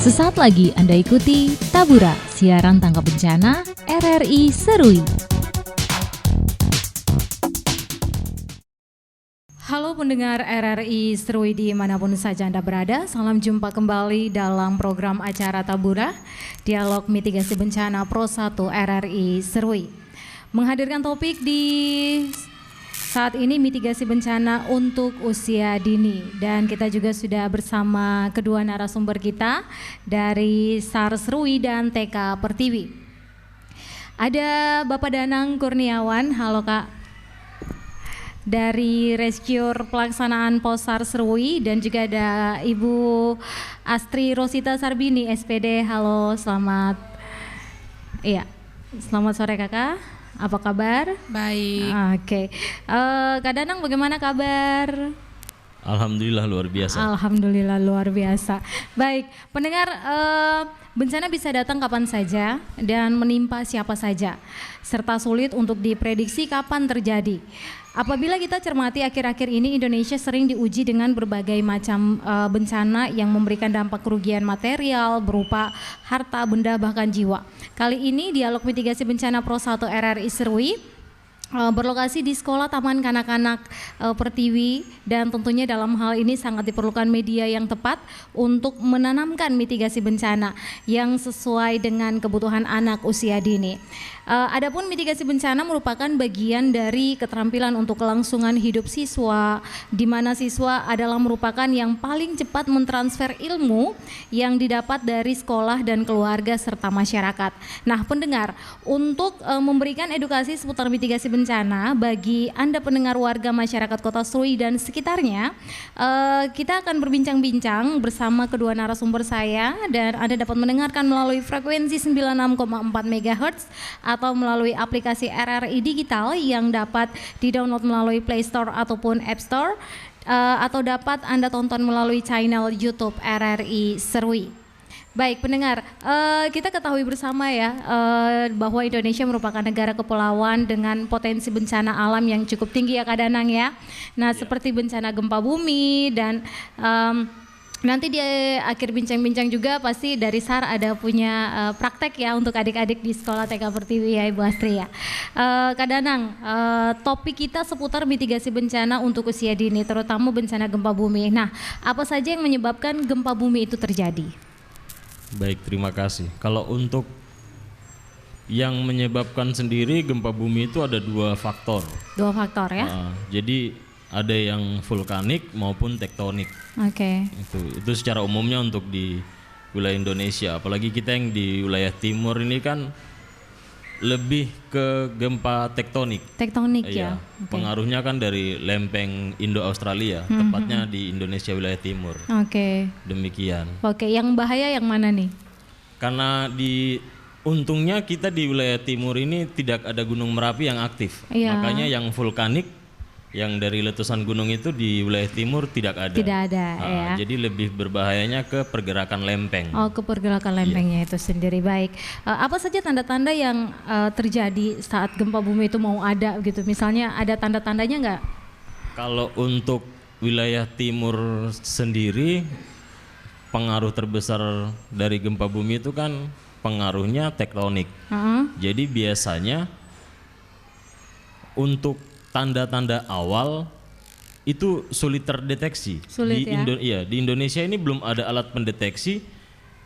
Sesaat lagi Anda ikuti Tabura, siaran tangkap bencana RRI Serui. Halo pendengar RRI Serui dimanapun saja Anda berada, salam jumpa kembali dalam program acara Tabura, Dialog Mitigasi Bencana Pro 1 RRI Serui. Menghadirkan topik di saat ini mitigasi bencana untuk usia dini, dan kita juga sudah bersama kedua narasumber kita dari SAR Serui dan TK Pertiwi. Ada Bapak Danang Kurniawan, halo Kak, dari Rescue Pelaksanaan Pos SAR Serui, dan juga ada Ibu Astri Rosita Sarbini SPD, halo, selamat sore Kakak. Apa kabar? Baik. Oke. Kak Danang bagaimana kabar? Alhamdulillah luar biasa. Alhamdulillah luar biasa. Baik, pendengar, bencana bisa datang kapan saja dan menimpa siapa saja, serta sulit untuk diprediksi kapan terjadi. Apabila kita cermati akhir-akhir ini Indonesia sering diuji dengan berbagai macam bencana yang memberikan dampak kerugian material berupa harta, benda, bahkan jiwa. Kali ini Dialog Mitigasi Bencana Pro 1 RRI Serui berlokasi di Sekolah Taman Kanak-Kanak Pertiwi, dan tentunya dalam hal ini sangat diperlukan media yang tepat untuk menanamkan mitigasi bencana yang sesuai dengan kebutuhan anak usia dini. Adapun mitigasi bencana merupakan bagian dari keterampilan untuk kelangsungan hidup siswa, di mana siswa adalah merupakan yang paling cepat mentransfer ilmu yang didapat dari sekolah dan keluarga serta masyarakat. Nah, pendengar, untuk memberikan edukasi seputar mitigasi bencana bagi Anda pendengar warga masyarakat Kota Serui dan sekitarnya, kita akan berbincang-bincang bersama kedua narasumber saya, dan Anda dapat mendengarkan melalui frekuensi 96,4 MHz atau melalui aplikasi RRI Digital yang dapat di-download melalui Play Store ataupun App Store, atau dapat Anda tonton melalui channel YouTube RRI Serui. Baik pendengar, kita ketahui bersama ya bahwa Indonesia merupakan negara kepulauan dengan potensi bencana alam yang cukup tinggi ya Kak Danang ya. Nah, seperti bencana gempa bumi, dan nanti di akhir bincang-bincang juga pasti dari SAR ada punya praktek ya untuk adik-adik di sekolah TK Pertiwi ya Ibu Astri ya. Kak Danang, topik kita seputar mitigasi bencana untuk usia dini, terutama bencana gempa bumi. Nah, apa saja yang menyebabkan gempa bumi itu terjadi? Baik, terima kasih. Kalau untuk yang menyebabkan sendiri gempa bumi itu ada dua faktor. Dua faktor ya? Jadi ada yang vulkanik maupun tektonik. Oke. Itu secara umumnya untuk di wilayah Indonesia. Apalagi kita yang di wilayah timur ini kan lebih ke gempa tektonik. Tektonik ya. Okay. Pengaruhnya kan dari lempeng Indo-Australia, tepatnya di Indonesia wilayah timur. Oke. Demikian. Oke, yang bahaya yang mana nih? Karena untungnya kita di wilayah timur ini tidak ada gunung Merapi yang aktif. Iya. Makanya yang vulkanik, yang dari letusan gunung itu di wilayah timur tidak ada. Tidak ada ya. Jadi lebih berbahayanya ke pergerakan lempeng. Oh, ke pergerakan lempengnya itu sendiri. Baik. Apa saja tanda-tanda yang terjadi saat gempa bumi itu mau ada gitu? Misalnya ada tanda-tandanya nggak? Kalau untuk wilayah timur sendiri, pengaruh terbesar dari gempa bumi itu kan pengaruhnya tektonik. Jadi biasanya untuk tanda-tanda awal itu sulit terdeteksi. Sulit ya? Di Indonesia ini belum ada alat pendeteksi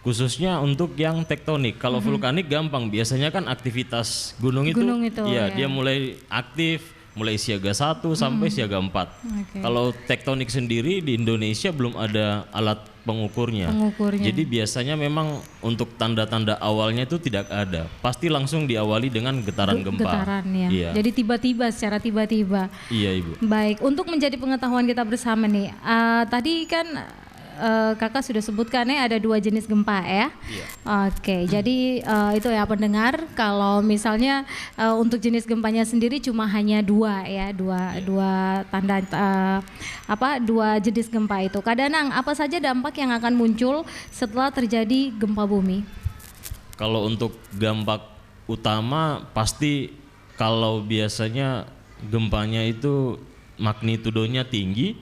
khususnya untuk yang tektonik. Kalau vulkanik gampang, biasanya kan aktivitas gunung itu ya, dia mulai aktif, mulai siaga 1 sampai siaga 4. Okay. Kalau tektonik sendiri di Indonesia belum ada alat pengukurnya. Jadi biasanya memang untuk tanda-tanda awalnya itu tidak ada. Pasti langsung diawali dengan getaran gempa. Getaran ya. Iya. Jadi tiba-tiba, secara tiba-tiba. Iya Ibu. Baik, untuk menjadi pengetahuan kita bersama nih. Tadi kan Kakak sudah sebutkan ya ada dua jenis gempa ya. Iya. Oke, jadi itu ya pendengar, kalau misalnya untuk jenis gempanya sendiri cuma hanya dua ya, dua tanda dua jenis gempa itu. Kak Danang, apa saja dampak yang akan muncul setelah terjadi gempa bumi? Kalau untuk dampak utama pasti kalau biasanya gempanya itu magnitudonya tinggi,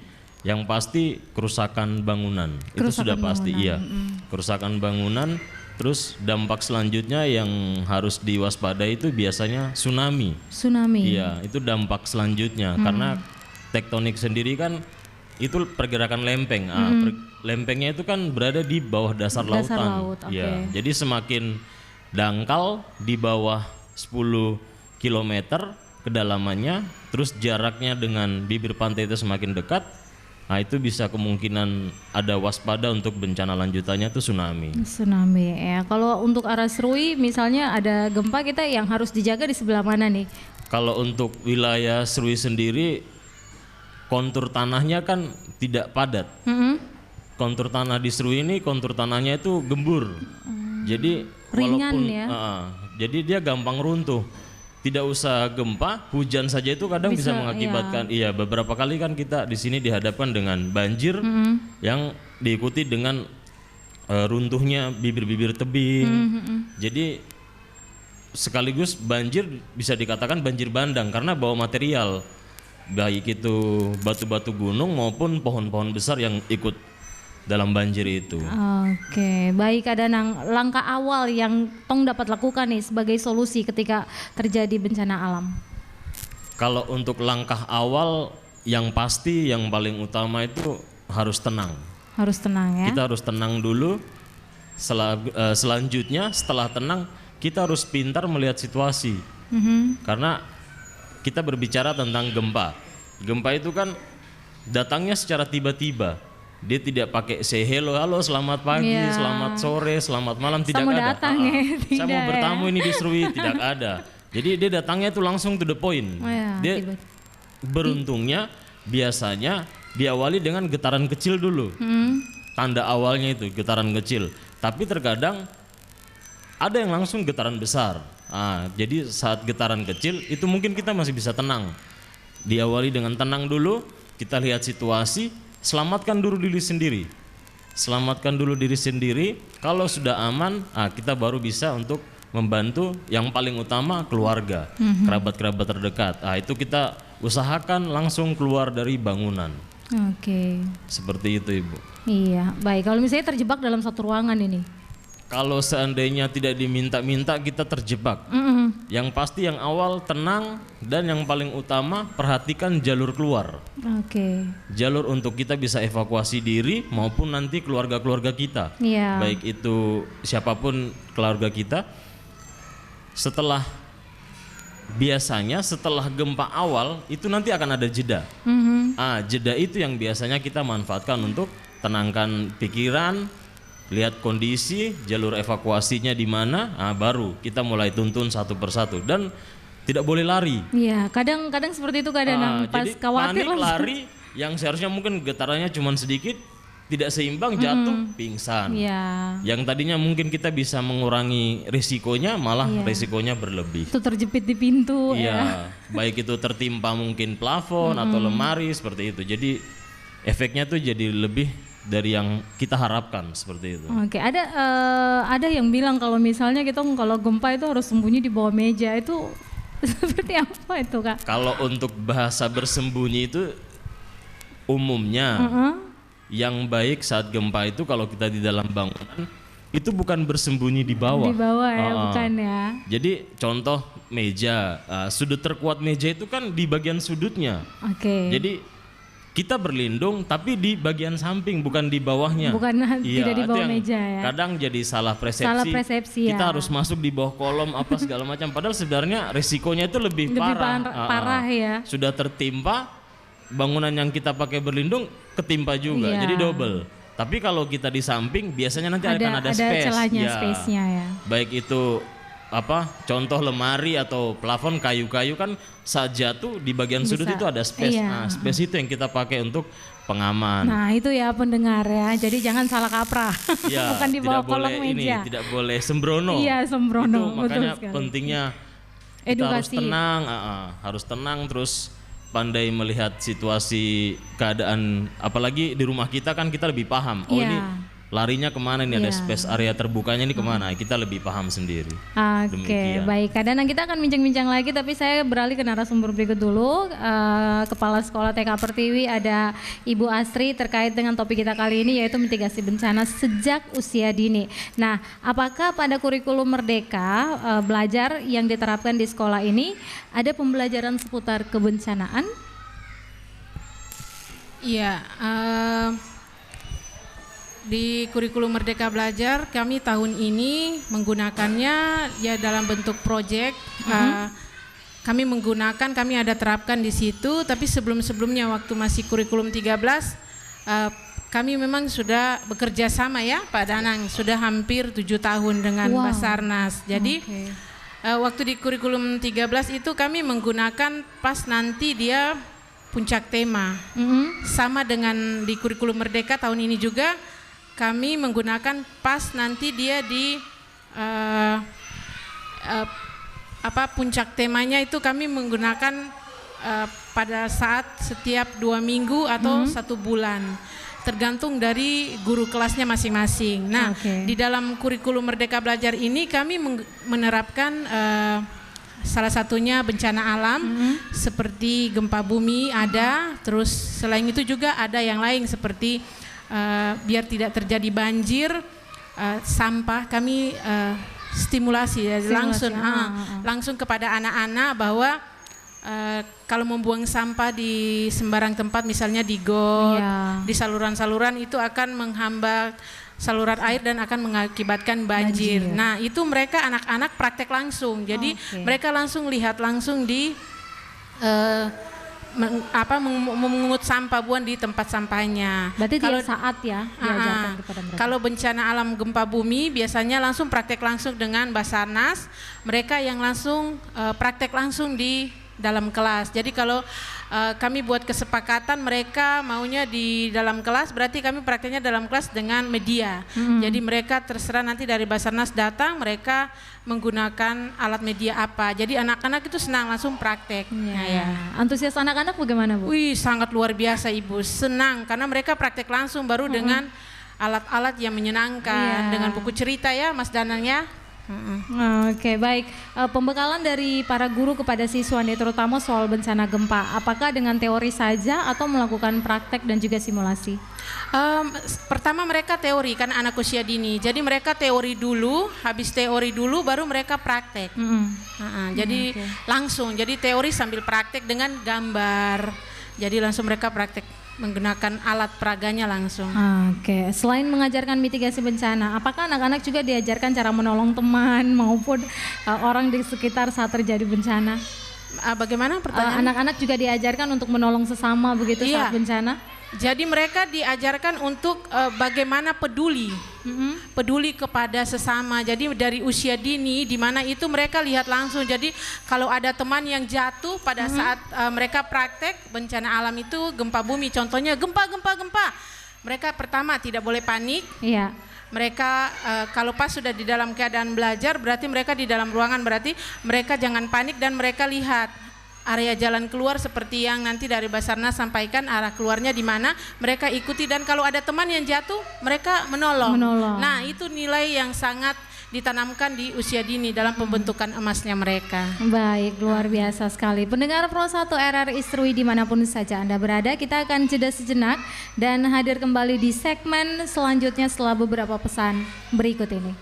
Yang pasti kerusakan bangunan. Itu sudah pasti, iya. Kerusakan bangunan. Terus dampak selanjutnya yang harus diwaspadai itu biasanya tsunami. Tsunami. Iya, itu dampak selanjutnya karena tektonik sendiri kan itu pergerakan lempeng. Lempengnya itu kan berada di bawah dasar lautan. Laut, Iya, jadi semakin dangkal di bawah 10 km kedalamannya, terus jaraknya dengan bibir pantai itu semakin dekat. Nah itu bisa kemungkinan ada waspada untuk bencana lanjutannya itu tsunami. Tsunami ya. Kalau untuk arah Serui misalnya ada gempa, kita yang harus dijaga di sebelah mana nih? Kalau untuk wilayah Serui sendiri kontur tanahnya kan tidak padat. Kontur tanah di Serui ini kontur tanahnya itu gembur. Jadi ringan walaupun ya. Jadi dia gampang runtuh. Tidak usah gempa, hujan saja itu kadang bisa mengakibatkan. Iya, beberapa kali kan kita di sini dihadapkan dengan banjir yang diikuti dengan runtuhnya bibir-bibir tebing. Jadi sekaligus banjir bisa dikatakan banjir bandang karena bawa material, baik itu batu-batu gunung maupun pohon-pohon besar yang ikut dalam banjir itu. Oke, baik. Ada langkah awal yang Tong dapat lakukan nih sebagai solusi ketika terjadi bencana alam? Kalau untuk langkah awal yang pasti yang paling utama itu harus tenang. Harus tenang ya. Kita harus tenang dulu. Selanjutnya setelah tenang kita harus pintar melihat situasi. Karena kita berbicara tentang gempa. Gempa itu kan datangnya secara tiba-tiba. Dia tidak pakai say hello, halo selamat pagi, selamat sore, selamat malam, tidak ada. Saya mau bertamu ini di Serui, tidak ada. Jadi dia datangnya itu langsung to the point. Dia beruntungnya biasanya diawali dengan getaran kecil dulu. Tanda awalnya itu getaran kecil. Tapi terkadang ada yang langsung getaran besar. Jadi saat getaran kecil itu mungkin kita masih bisa tenang. Diawali dengan tenang dulu, kita lihat situasi. Selamatkan dulu diri sendiri. Selamatkan dulu diri sendiri. Kalau sudah aman, kita baru bisa untuk membantu yang paling utama keluarga, kerabat-kerabat terdekat. Itu kita usahakan langsung keluar dari bangunan. Oke. Seperti itu, Ibu. Iya, baik. Kalau misalnya terjebak dalam satu ruangan ini? Kalau seandainya tidak diminta-minta kita terjebak. Yang pasti yang awal tenang dan yang paling utama perhatikan jalur keluar. Oke. Jalur untuk kita bisa evakuasi diri maupun nanti keluarga-keluarga kita. Iya. Baik itu siapapun keluarga kita. Biasanya setelah gempa awal itu nanti akan ada jeda. Jeda itu yang biasanya kita manfaatkan untuk tenangkan pikiran, lihat kondisi, jalur evakuasinya di mana, baru kita mulai tuntun satu persatu dan tidak boleh lari. Iya, kadang seperti itu kadang pas jadi khawatir panik lari yang seharusnya mungkin getarannya cuma sedikit, tidak seimbang, jatuh, pingsan. Iya. Yang tadinya mungkin kita bisa mengurangi risikonya, malah risikonya berlebih. Itu terjepit di pintu. Iya, baik itu tertimpa mungkin plafon atau lemari seperti itu. Jadi efeknya tuh jadi lebih dari yang kita harapkan seperti itu. Oke, ada yang bilang kalau misalnya kita kalau gempa itu harus sembunyi di bawah meja, itu seperti apa itu, Kak? Kalau untuk bahasa bersembunyi itu umumnya yang baik saat gempa itu kalau kita di dalam bangunan itu bukan bersembunyi di bawah. Di bawah ya, bukan ya. Jadi contoh meja, sudut terkuat meja itu kan di bagian sudutnya. Oke. Jadi kita berlindung tapi di bagian samping bukan di bawahnya. Bukan tidak di bawah meja ya. Kadang jadi salah persepsi. Salah persepsi kita ya. harus masuk di bawah kolom apa segala macam. Padahal sebenarnya resikonya itu lebih parah. Parah ya. Sudah tertimpa, bangunan yang kita pakai berlindung ketimpa juga. Iya. Jadi double. Tapi kalau kita di samping biasanya nanti akan ada space. Celahnya, space-nya ya. Baik itu contoh lemari atau plafon kayu-kayu kan saat jatuh di bagian sudut itu ada space. Iya. Space itu yang kita pakai untuk pengaman. Nah itu ya pendengar ya, jadi jangan salah kaprah. Ya, bukan di bawah kolong meja. Tidak boleh sembrono. Iya, sembrono. Itu makanya betul sekali. pentingnya kita edukasi. harus tenang terus pandai melihat situasi keadaan, apalagi di rumah kita kan kita lebih paham. Iya. Ini larinya kemana ini, ada space area terbukanya ini kemana, kita lebih paham sendiri. Oke, baik. Kadang kita akan bincang-bincang lagi, tapi saya beralih ke narasumber berikut dulu. Kepala Sekolah TK Pertiwi ada Ibu Astri terkait dengan topik kita kali ini, yaitu mitigasi bencana sejak usia dini. Nah, apakah pada kurikulum Merdeka belajar yang diterapkan di sekolah ini ada pembelajaran seputar kebencanaan? Iya, di kurikulum Merdeka Belajar kami tahun ini menggunakannya ya dalam bentuk proyek. Kami ada terapkan di situ, tapi sebelumnya waktu masih kurikulum 13 kami memang sudah bekerja sama ya Pak Danang, sudah hampir 7 tahun dengan Basarnas. Jadi waktu di kurikulum 13 itu kami menggunakan pas nanti dia puncak tema. Sama dengan di kurikulum Merdeka tahun ini juga kami menggunakan pas nanti dia di puncak temanya itu kami menggunakan pada saat setiap 2 minggu atau 1 bulan, tergantung dari guru kelasnya masing-masing. Nah, di dalam kurikulum Merdeka Belajar ini kami menerapkan salah satunya bencana alam seperti gempa bumi ada, terus selain itu juga ada yang lain seperti biar tidak terjadi banjir, sampah kami stimulasi langsung kepada anak-anak bahwa kalau membuang sampah di sembarang tempat, misalnya di got, di saluran-saluran, itu akan menghambat saluran air dan akan mengakibatkan banjir. Nah, itu mereka anak-anak praktek langsung. Jadi mereka langsung lihat langsung di memungut sampah buang di tempat sampahnya. Berarti kalau saat ya diajarkan kepada mereka. Kalau bencana alam gempa bumi biasanya langsung praktek langsung dengan Basarnas. Mereka yang langsung praktek langsung di dalam kelas. Jadi kalau kami buat kesepakatan mereka maunya di dalam kelas, berarti kami prakteknya dalam kelas dengan media. Jadi mereka terserah nanti dari Basarnas datang, mereka menggunakan alat media apa. Jadi anak-anak itu senang langsung praktek. Antusias anak-anak bagaimana, Bu? Wih, sangat luar biasa Ibu, senang karena mereka praktek langsung baru dengan alat-alat yang menyenangkan, dengan buku cerita ya Mas Danang ya. Oke, baik. Pembekalan dari para guru kepada siswa nih, terutama soal bencana gempa, apakah dengan teori saja atau melakukan praktek dan juga simulasi? Pertama mereka teori, kan anak usia dini, jadi mereka teori dulu, habis teori dulu baru mereka praktek. Jadi langsung, jadi teori sambil praktek dengan gambar, jadi langsung mereka praktek menggunakan alat peraganya langsung. Oke, selain mengajarkan mitigasi bencana, apakah anak-anak juga diajarkan cara menolong teman maupun orang di sekitar saat terjadi bencana? Bagaimana pertanyaan? Anak-anak juga diajarkan untuk menolong sesama begitu saat bencana? Jadi mereka diajarkan untuk bagaimana peduli kepada sesama. Jadi dari usia dini di mana itu mereka lihat langsung. Jadi kalau ada teman yang jatuh pada saat mereka praktek bencana alam itu gempa bumi, contohnya gempa. Mereka pertama tidak boleh panik. Mereka kalau pas sudah di dalam keadaan belajar berarti mereka di dalam ruangan, berarti mereka jangan panik dan mereka lihat area jalan keluar seperti yang nanti dari Basarnas sampaikan arah keluarnya di mana, mereka ikuti dan kalau ada teman yang jatuh mereka menolong. Nah, itu nilai yang sangat ditanamkan di usia dini dalam pembentukan emasnya mereka. Baik, luar biasa sekali. Pendengar Pro 1 RRI Serui dimanapun saja Anda berada, kita akan jeda sejenak dan hadir kembali di segmen selanjutnya setelah beberapa pesan berikut ini.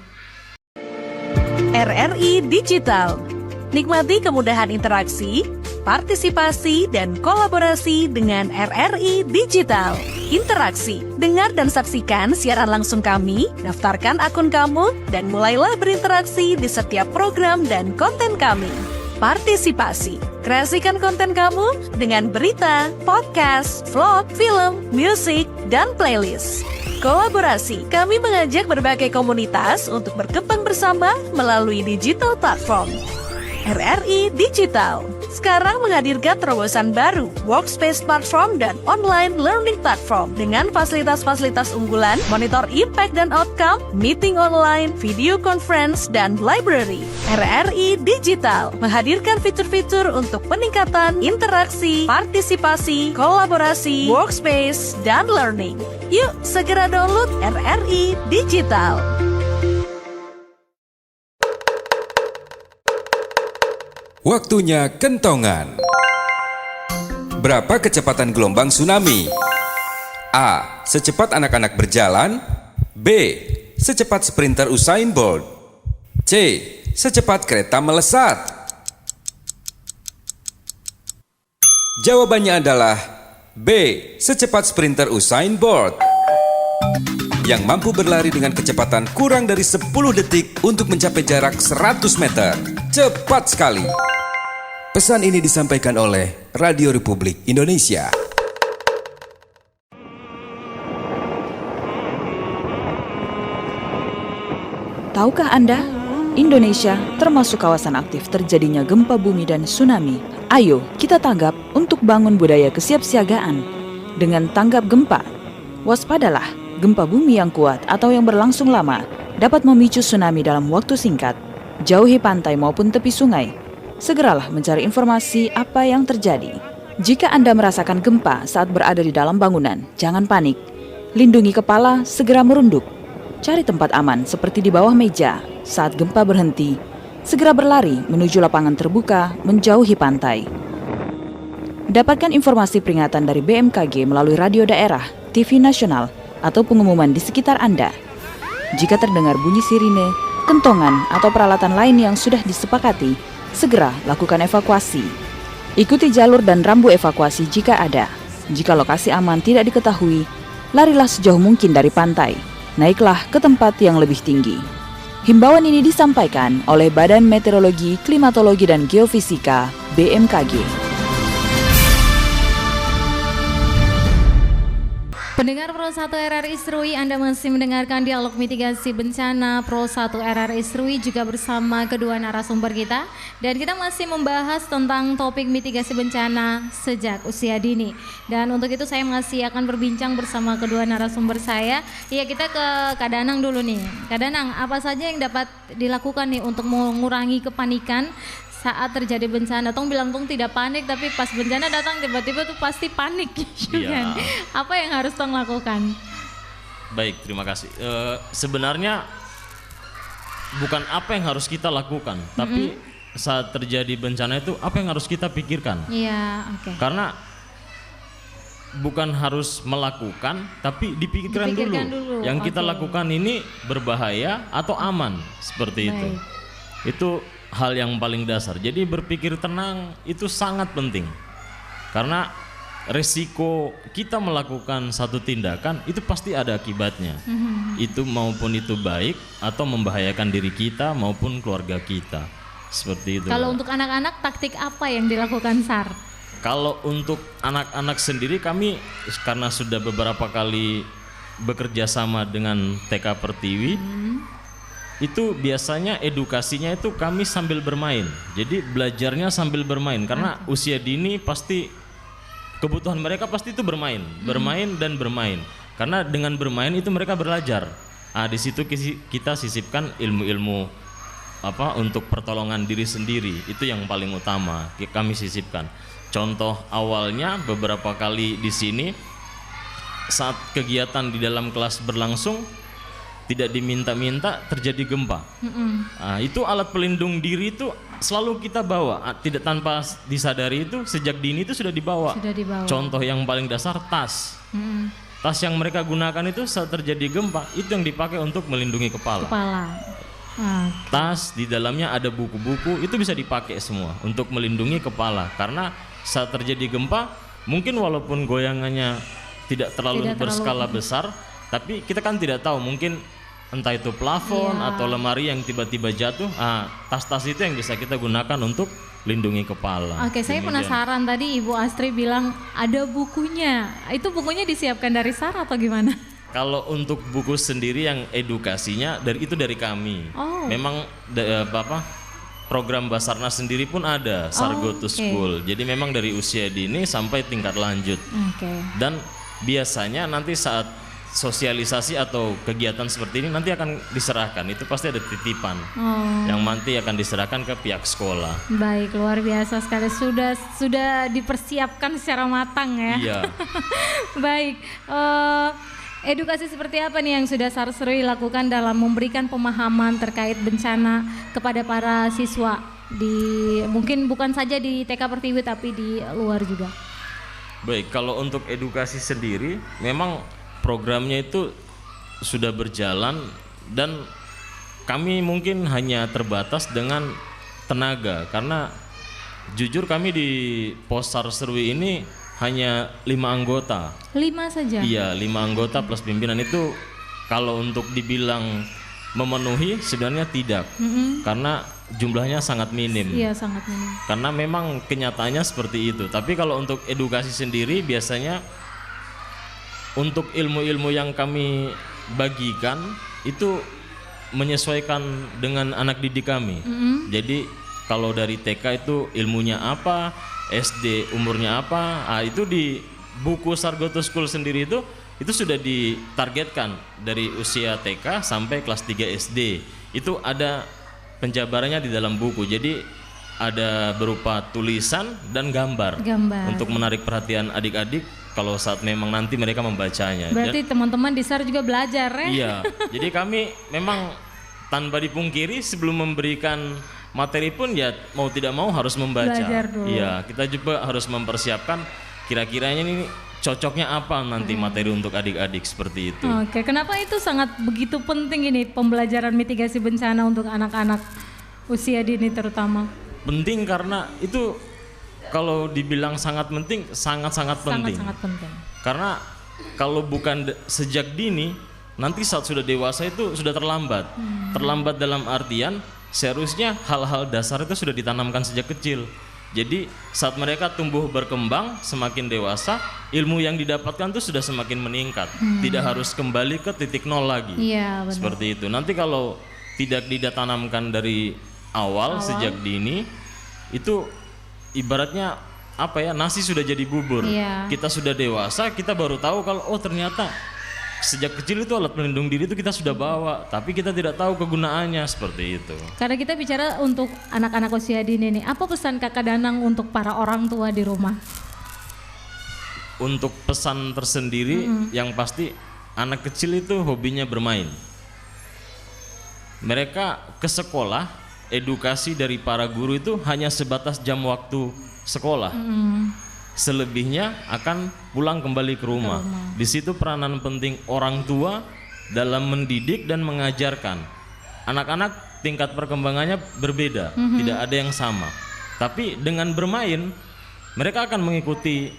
RRI Digital. Nikmati kemudahan interaksi, partisipasi, dan kolaborasi dengan RRI Digital. Interaksi, dengar dan saksikan siaran langsung kami, daftarkan akun kamu, dan mulailah berinteraksi di setiap program dan konten kami. Partisipasi, kreasikan konten kamu dengan berita, podcast, vlog, film, musik, dan playlist. Kolaborasi, kami mengajak berbagai komunitas untuk berkembang bersama melalui digital platform. RRI Digital, sekarang menghadirkan terobosan baru, Workspace Platform dan Online Learning Platform dengan fasilitas-fasilitas unggulan, monitor impact dan outcome, meeting online, video conference, dan library. RRI Digital menghadirkan fitur-fitur untuk peningkatan interaksi, partisipasi, kolaborasi, workspace, dan learning. Yuk segera download RRI Digital. Waktunya kentongan. Berapa kecepatan gelombang tsunami? A. Secepat anak-anak berjalan. B. Secepat sprinter Usain Bolt. C. Secepat kereta melesat. Jawabannya adalah B. Secepat sprinter Usain Bolt, yang mampu berlari dengan kecepatan kurang dari 10 detik untuk mencapai jarak 100 meter. Cepat sekali. Pesan ini disampaikan oleh Radio Republik Indonesia. Tahukah Anda, Indonesia termasuk kawasan aktif terjadinya gempa bumi dan tsunami. Ayo kita tanggap untuk bangun budaya kesiapsiagaan. Dengan tanggap gempa, waspadalah, gempa bumi yang kuat atau yang berlangsung lama dapat memicu tsunami dalam waktu singkat. Jauhi pantai maupun tepi sungai. Segeralah mencari informasi apa yang terjadi. Jika Anda merasakan gempa saat berada di dalam bangunan, jangan panik. Lindungi kepala, segera merunduk. Cari tempat aman seperti di bawah meja. Saat gempa berhenti, segera berlari menuju lapangan terbuka, menjauhi pantai. Dapatkan informasi peringatan dari BMKG melalui radio daerah, TV nasional, atau pengumuman di sekitar Anda. Jika terdengar bunyi sirine, kentongan, atau peralatan lain yang sudah disepakati, segera lakukan evakuasi. Ikuti jalur dan rambu evakuasi jika ada. Jika lokasi aman tidak diketahui, larilah sejauh mungkin dari pantai. Naiklah ke tempat yang lebih tinggi. Himbauan ini disampaikan oleh Badan Meteorologi, Klimatologi, dan Geofisika BMKG. Pendengar Pro 1 RRI Serui, Anda masih mendengarkan dialog mitigasi bencana Pro 1 RRI Serui juga bersama kedua narasumber kita. Dan kita masih membahas tentang topik mitigasi bencana sejak usia dini. Dan untuk itu saya masih akan berbincang bersama kedua narasumber saya. Ya, kita ke Kak Danang dulu nih. Kak Danang, apa saja yang dapat dilakukan nih untuk mengurangi kepanikan saat terjadi bencana? Tong bilang Tong tidak panik, tapi pas bencana datang tiba-tiba tuh pasti panik. Iya. Apa yang harus Tong lakukan? Baik, terima kasih. Sebenarnya bukan apa yang harus kita lakukan, tapi saat terjadi bencana itu apa yang harus kita pikirkan. Iya, oke. Karena bukan harus melakukan, tapi dipikirkan dulu. Yang kita lakukan ini berbahaya atau aman, seperti itu. Itu hal yang paling dasar. Jadi berpikir tenang itu sangat penting. Karena resiko kita melakukan satu tindakan itu pasti ada akibatnya. Itu maupun itu baik atau membahayakan diri kita maupun keluarga kita. Seperti itu. Kalau untuk anak-anak, taktik apa yang dilakukan SAR? Kalau untuk anak-anak sendiri, kami karena sudah beberapa kali bekerja sama dengan TK Pertiwi, itu biasanya edukasinya itu kami sambil bermain. Jadi belajarnya sambil bermain karena usia dini pasti kebutuhan mereka pasti itu bermain, bermain dan bermain. Karena dengan bermain itu mereka belajar. Di situ kita sisipkan ilmu-ilmu untuk pertolongan diri sendiri. Itu yang paling utama kami sisipkan. Contoh awalnya beberapa kali di sini saat kegiatan di dalam kelas berlangsung tidak diminta-minta terjadi gempa. Itu alat pelindung diri itu selalu kita bawa, tidak tanpa disadari itu sejak dini itu sudah dibawa. Contoh yang paling dasar tas. Tas yang mereka gunakan itu saat terjadi gempa itu yang dipakai untuk melindungi kepala. Tas di dalamnya ada buku-buku itu bisa dipakai semua untuk melindungi kepala karena saat terjadi gempa mungkin walaupun goyangannya tidak terlalu berskala besar, tapi kita kan tidak tahu mungkin entah itu plafon atau lemari yang tiba-tiba jatuh. Tas-tas itu yang bisa kita gunakan untuk lindungi kepala. Oke, saya penasaran tadi Ibu Astri bilang ada bukunya. Itu bukunya disiapkan dari SAR atau gimana? Kalau untuk buku sendiri yang edukasinya dari kami. Memang program Basarnas sendiri pun ada, Sargo to School. Jadi memang dari usia dini sampai tingkat lanjut. Dan biasanya nanti saat sosialisasi atau kegiatan seperti ini nanti akan diserahkan, itu pasti ada titipan yang nanti akan diserahkan ke pihak sekolah. Baik, luar biasa sekali, sudah dipersiapkan secara matang ya. Iya. Baik, edukasi seperti apa nih yang sudah Sarseri lakukan dalam memberikan pemahaman terkait bencana kepada para siswa di mungkin bukan saja di TK Pertiwi tapi di luar juga? Baik, kalau untuk edukasi sendiri memang programnya itu sudah berjalan dan kami mungkin hanya terbatas dengan tenaga karena jujur kami di Pos Sarserwi ini hanya 5 anggota. 5 saja? Iya, 5 anggota plus pimpinan. Itu kalau untuk dibilang memenuhi sebenarnya tidak, karena jumlahnya sangat minim. Iya, sangat minim. Karena memang kenyataannya seperti itu. Tapi kalau untuk edukasi sendiri biasanya untuk ilmu-ilmu yang kami bagikan itu menyesuaikan dengan anak didik kami. Jadi kalau dari TK itu ilmunya apa, SD umurnya apa, itu di buku Sargo to School sendiri itu sudah ditargetkan dari usia TK sampai kelas 3 SD. Itu ada penjabarannya di dalam buku. Jadi ada berupa tulisan dan gambar. Untuk menarik perhatian adik-adik kalau saat memang nanti mereka membacanya. Berarti teman-teman di SAR juga belajar ya? Iya, jadi kami memang tanpa dipungkiri sebelum memberikan materi pun ya mau tidak mau harus membaca. Belajar dulu. Iya, kita juga harus mempersiapkan kira-kiranya ini cocoknya apa nanti materi untuk adik-adik seperti itu. Oke, kenapa itu sangat begitu penting ini pembelajaran mitigasi bencana untuk anak-anak usia dini terutama? Penting karena itu kalau dibilang sangat penting, sangat-sangat penting. Sangat-sangat penting. Karena kalau bukan sejak dini, nanti saat sudah dewasa itu sudah terlambat. Terlambat dalam artian seharusnya hal-hal dasar itu sudah ditanamkan sejak kecil. Jadi saat mereka tumbuh berkembang, semakin dewasa, ilmu yang didapatkan itu sudah semakin meningkat. Tidak harus kembali ke titik nol lagi. Iya, benar. Seperti itu. Nanti kalau tidak ditanamkan dari awal sejak dini, itu ibaratnya apa ya, nasi sudah jadi bubur. Kita sudah dewasa, kita baru tahu kalau ternyata sejak kecil itu alat pelindung diri itu kita sudah bawa, tapi kita tidak tahu kegunaannya, seperti itu. Karena kita bicara untuk anak-anak usia dini nih, apa pesan Kakak Danang untuk para orang tua di rumah? Untuk pesan tersendiri, yang pasti anak kecil itu hobinya bermain. Mereka ke sekolah, edukasi dari para guru itu hanya sebatas jam waktu sekolah. Selebihnya akan pulang kembali ke rumah. Di situ peranan penting orang tua dalam mendidik dan mengajarkan. Anak-anak tingkat perkembangannya berbeda, tidak ada yang sama. Tapi dengan bermain mereka akan mengikuti.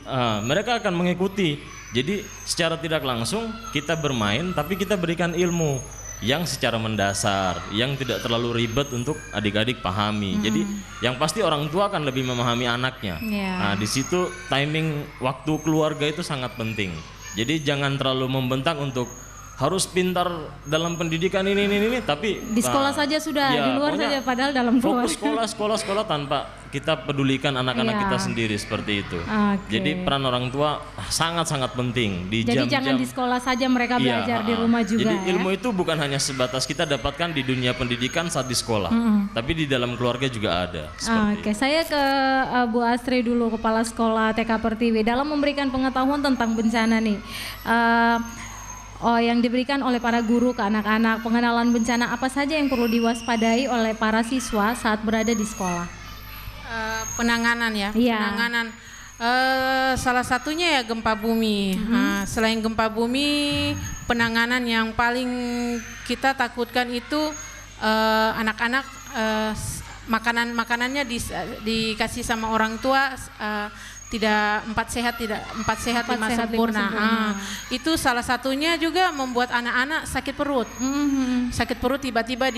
Jadi secara tidak langsung kita bermain tapi kita berikan ilmu yang secara mendasar, yang tidak terlalu ribet untuk adik-adik pahami. Jadi yang pasti orang tua akan lebih memahami anaknya. Nah, di situ timing waktu keluarga itu sangat penting. Jadi jangan terlalu membentak untuk harus pintar dalam pendidikan ini, tapi di sekolah saja sudah, di luar saja, padahal dalam keluarga. Fokus sekolah tanpa kita pedulikan anak-anak kita sendiri, seperti itu. Jadi peran orang tua sangat-sangat penting di Jadi jangan di sekolah saja mereka belajar, di rumah juga. Jadi ilmu itu bukan hanya sebatas kita dapatkan di dunia pendidikan saat di sekolah, tapi di dalam keluarga juga ada. Saya ke Bu Astri dulu, Kepala Sekolah TK Pertiwi, dalam memberikan pengetahuan tentang bencana nih. Yang diberikan oleh para guru ke anak-anak, pengenalan bencana apa saja yang perlu diwaspadai oleh para siswa saat berada di sekolah? Penanganan ya, penanganan. Salah satunya ya gempa bumi. Selain gempa bumi, penanganan yang paling kita takutkan itu anak-anak makanannya dikasih sama orang tua. Tidak empat sehat lima sempurna. Itu salah satunya juga membuat anak-anak sakit perut. Sakit perut tiba-tiba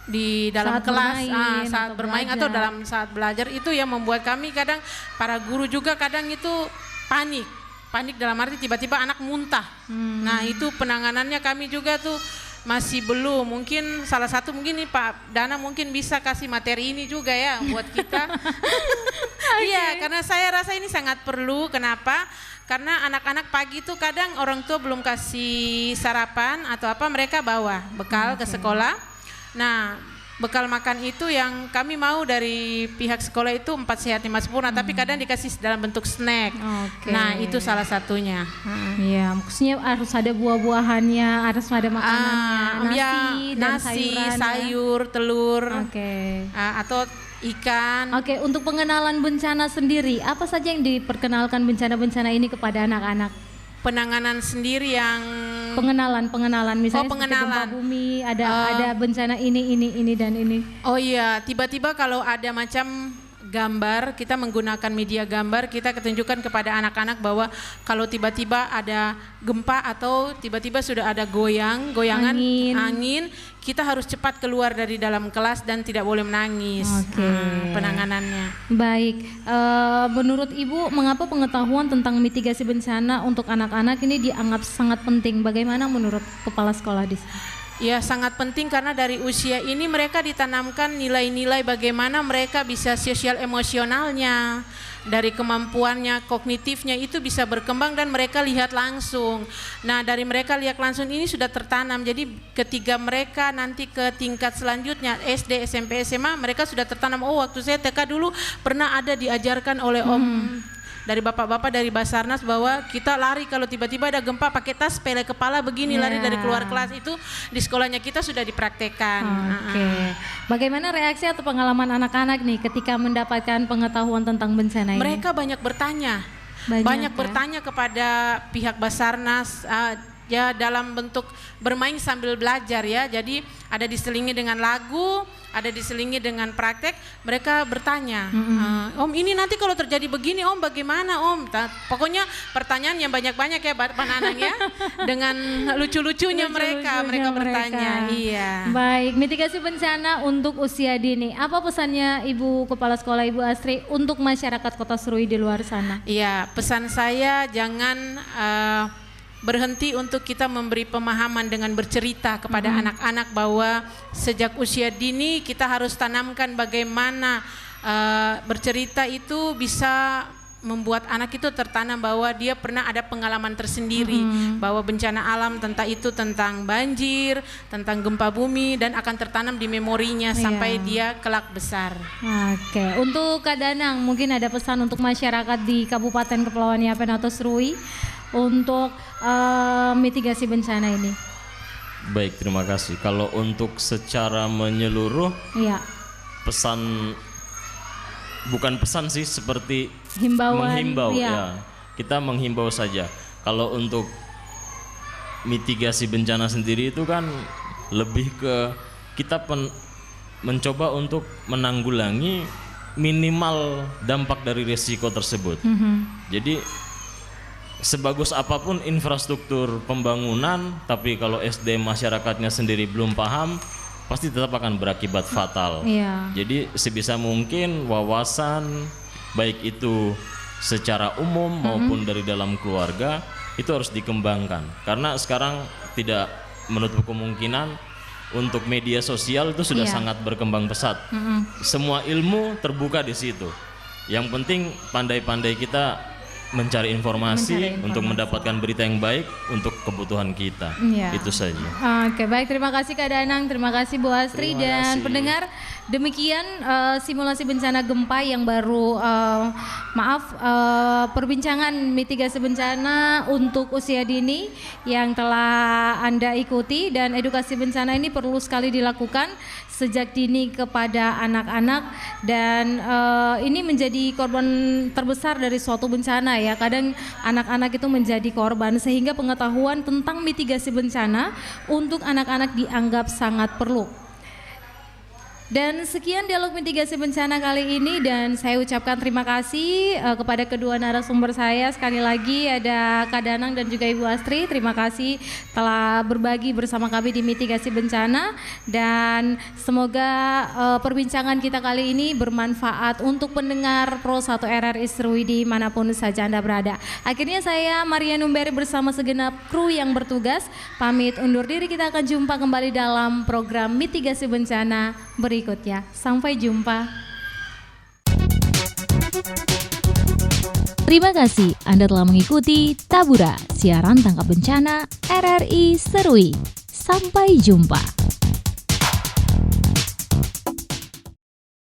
di dalam saat kelas saat bermain atau dalam saat belajar, itu yang membuat kami kadang, para guru juga kadang itu panik dalam arti tiba-tiba anak muntah. Nah, itu penanganannya kami juga tuh masih belum. Mungkin salah satu mungkin nih Pak Dana mungkin bisa kasih materi ini juga ya buat kita. Iya, karena saya rasa ini sangat perlu. Kenapa? Karena anak-anak pagi itu kadang orang tua belum kasih sarapan atau apa, mereka bawa bekal ke sekolah. Nah, bekal makan itu yang kami mau dari pihak sekolah itu 4 sehat 5 sempurna, tapi kadang dikasih dalam bentuk snack. Nah, itu salah satunya. Iya, maksudnya harus ada buah-buahannya, harus ada makanannya, nasi, sayur, telur, atau ikan. Oke, untuk pengenalan bencana sendiri, apa saja yang diperkenalkan bencana-bencana ini kepada anak-anak? Penanganan sendiri yang pengenalan misalnya seperti gempa pengenalan. bumi, ada bencana ini dan ini. Oh iya, tiba-tiba kalau ada macam gambar, kita menggunakan media gambar, kita tunjukkan kepada anak-anak bahwa kalau tiba-tiba ada gempa atau tiba-tiba sudah ada goyangan angin, kita harus cepat keluar dari dalam kelas dan tidak boleh menangis. Penanganannya. Baik, menurut Ibu, mengapa pengetahuan tentang mitigasi bencana untuk anak-anak ini dianggap sangat penting? Bagaimana menurut kepala sekolah di sini? Ya, sangat penting karena dari usia ini mereka ditanamkan nilai-nilai bagaimana mereka bisa sosial emosionalnya, dari kemampuannya, kognitifnya itu bisa berkembang dan mereka lihat langsung. Nah, dari mereka lihat langsung ini sudah tertanam. Jadi ketika mereka nanti ke tingkat selanjutnya SD, SMP, SMA, mereka sudah tertanam. Oh, waktu saya TK dulu pernah ada diajarkan oleh Om dari bapak-bapak dari Basarnas bahwa kita lari kalau tiba-tiba ada gempa pakai tas pele kepala begini, lari dari keluar kelas. Itu di sekolahnya kita sudah dipraktekkan. Bagaimana reaksi atau pengalaman anak-anak nih ketika mendapatkan pengetahuan tentang bencana ini? Mereka banyak bertanya, bertanya kepada pihak Basarnas, ya dalam bentuk bermain sambil belajar ya. Jadi ada diselingi dengan lagu, ada diselingi dengan praktek. Mereka bertanya, Om ini nanti kalau terjadi begini Om bagaimana Om? Pokoknya pertanyaan yang banyak-banyak ya Pak Nanang ya. Dengan lucu-lucunya mereka bertanya. Iya. Baik, mitigasi bencana untuk usia dini. Apa pesannya Ibu Kepala Sekolah Ibu Astri untuk masyarakat Kota Serui di luar sana? Iya, pesan saya jangan berhenti untuk kita memberi pemahaman dengan bercerita kepada anak-anak bahwa sejak usia dini kita harus tanamkan bagaimana bercerita itu bisa membuat anak itu tertanam bahwa dia pernah ada pengalaman tersendiri bahwa bencana alam tentang banjir, tentang gempa bumi dan akan tertanam di memorinya sampai dia kelak besar. Oke, untuk Kak Danang mungkin ada pesan untuk masyarakat di Kabupaten Kepulauan Yapen atau Serui untuk mitigasi bencana ini. Baik, terima kasih. Kalau untuk secara menyeluruh, pesan, bukan pesan sih, seperti menghimbau ya. Kita menghimbau saja. Kalau untuk mitigasi bencana sendiri itu kan lebih ke kita mencoba untuk menanggulangi minimal dampak dari risiko tersebut. Jadi sebagus apapun infrastruktur pembangunan, tapi kalau SDM masyarakatnya sendiri belum paham, pasti tetap akan berakibat fatal. Jadi sebisa mungkin wawasan baik itu secara umum maupun dari dalam keluarga itu harus dikembangkan. Karena sekarang tidak menutup kemungkinan untuk media sosial itu sudah sangat berkembang pesat. Semua ilmu terbuka di situ. Yang penting pandai-pandai kita mencari informasi untuk mendapatkan berita yang baik untuk kebutuhan kita. Itu saja. Oke, baik, terima kasih Kak Danang, terima kasih Bu Astri dan pendengar. Demikian simulasi bencana gempa yang baru perbincangan mitigasi bencana untuk usia dini yang telah Anda ikuti, dan edukasi bencana ini perlu sekali dilakukan sejak dini kepada anak-anak, dan ini menjadi korban terbesar dari suatu bencana ya. Kadang anak-anak itu menjadi korban, sehingga pengetahuan tentang mitigasi bencana untuk anak-anak dianggap sangat perlu. Dan sekian dialog mitigasi bencana kali ini, dan saya ucapkan terima kasih kepada kedua narasumber saya. Sekali lagi ada Kak Danang dan juga Ibu Astri, terima kasih telah berbagi bersama kami di mitigasi bencana, dan semoga perbincangan kita kali ini bermanfaat untuk pendengar Pro 1 RRI Serui dimanapun saja Anda berada. Akhirnya saya Maria Numberi bersama segenap kru yang bertugas pamit undur diri. Kita akan jumpa kembali dalam program mitigasi bencana berikutnya. Sampai jumpa. Terima kasih Anda telah mengikuti Tabura, siaran tangkap bencana RRI Serui. Sampai jumpa.